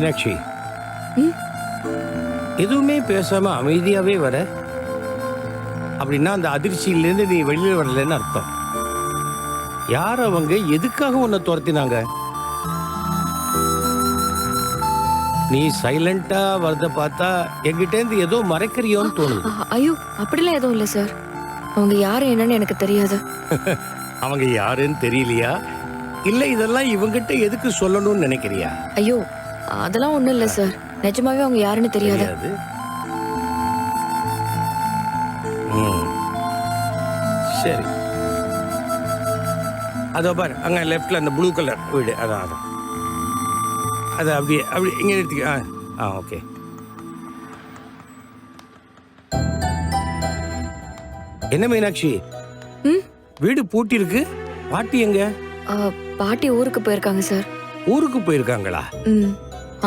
மீனாட்சி, எதுவுமே பேசாம அமைதியாவே வர, அப்படின்னா அந்த அதிர்ச்சியிலேருந்து நீ வெளியில் வரலன்னு அர்த்தம். யார் அவங்க, எதுக்காக உன்னை துரத்தினாங்க? நீ சைலண்டா வரத பார்த்தா என்கிட்டேருந்து ஏதோ மறைக்கிறியோன்னு தோணுது. ஐயோ, அப்படிலாம் எதுவும் இல்லை சார். அவங்க யாரு என்னன்னு எனக்கு தெரியாது. அவங்க யாருன்னு தெரியலையா, இல்ல இதெல்லாம் இவங்கிட்ட எதுக்கு சொல்லணும்னு நினைக்கிறியா? ஐயோ, அதெல்லாம் ஒண்ணும் இல்லை சார். நிஜமாவே அவங்க யாருன்னு தெரியாது. சரி, அதோ பாரு, அங்க லெஃப்ட்ல அந்த ப்ளூ கலர் வீடு, அதான் அதான், அது அப்படியே அப்படி இங்க நிறுத்திக்க. ஓகே. என்ன மீனாட்சி, வீடு பூட்டி இருக்கு, பாட்டி எங்க? பாட்டி ஊருக்கு போயிருக்காங்க சார். ஊருக்கு போயிருக்காங்களா?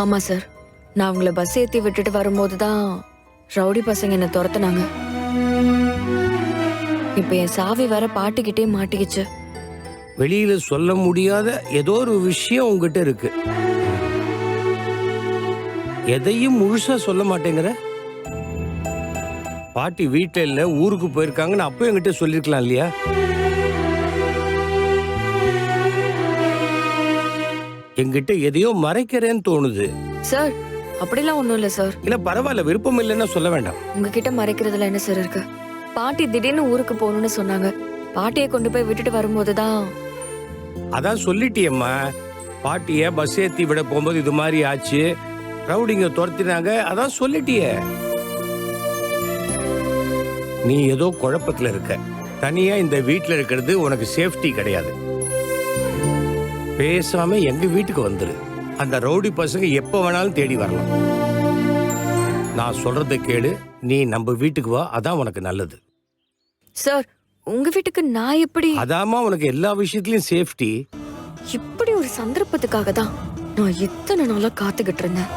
ஆமா சார். நான் அவங்கள பஸ் ஏத்தி விட்டுட்டு வரும்போது தான் ரவுடி பசங்க என்ன துரத்துனாங்க. இப்ப என் சாவி வர பாட்டிக்கிட்டே மாட்டிக்கிச்சு. வெளியில சொல்ல முடியாத ஏதோ ஒரு விஷயம் உங்ககிட்ட இருக்கு. எதையும் முழுசா சொல்ல மாட்டேங்கிற. பாட்டி வீட்டுல இல்ல, ஊருக்கு போயிருக்காங்கன்னு அப்போ என்கிட்ட சொல்லிருக்கலாம் இல்லையா? என்கிட்ட எதையோ மறைக்கிறேன்னு தோணுது. சார், அப்படிலாம் ஒண்ணும் இல்ல சார். இல்ல பரவாயில்ல, விருப்பம் இல்லைன்னா சொல்ல வேண்டாம். உங்ககிட்ட மறைக்கிறதுல என்ன சார் இருக்கு? பாட்டி திடீர்னு ஊருக்கு போகணும்னு சொன்னாங்க. பாட்டியை கொண்டு போய் விட்டுட்டு வரும்போதுதான். அதான் சொல்லிட்டியம்மா, பாட்டிய பஸ் ஏத்தி விட போகும்போது இது மாதிரி ஆச்சு, ரவுடிங்க துரத்தினாங்க, அதான் சொல்லிட்டியே. நீ ஏதோ குழப்பத்துல இருக்க. தனியா இந்த வீட்டுல இருக்கிறது உனக்கு சேஃப்டி கிடையாது. பேசாம எங்க வீட்டுக்கு வந்துரு. அந்த ரவுடி பசங்க எப்ப வேணாலும் தேடி வரலாம். நான் சொல்றதை கேளு, நீ நம்ம வீட்டுக்கு வா, அதான் உனக்கு நல்லது. சார், உங்க வீட்டுக்கு நான் எப்படி? அதாமா உனக்கு எல்லா விஷயத்திலயும் சேஃப்டி. இப்படி ஒரு சந்தர்ப்பத்துக்காக தான் நான் இத்தனை நாளா காத்துக்கிட்டு இருந்தேன்.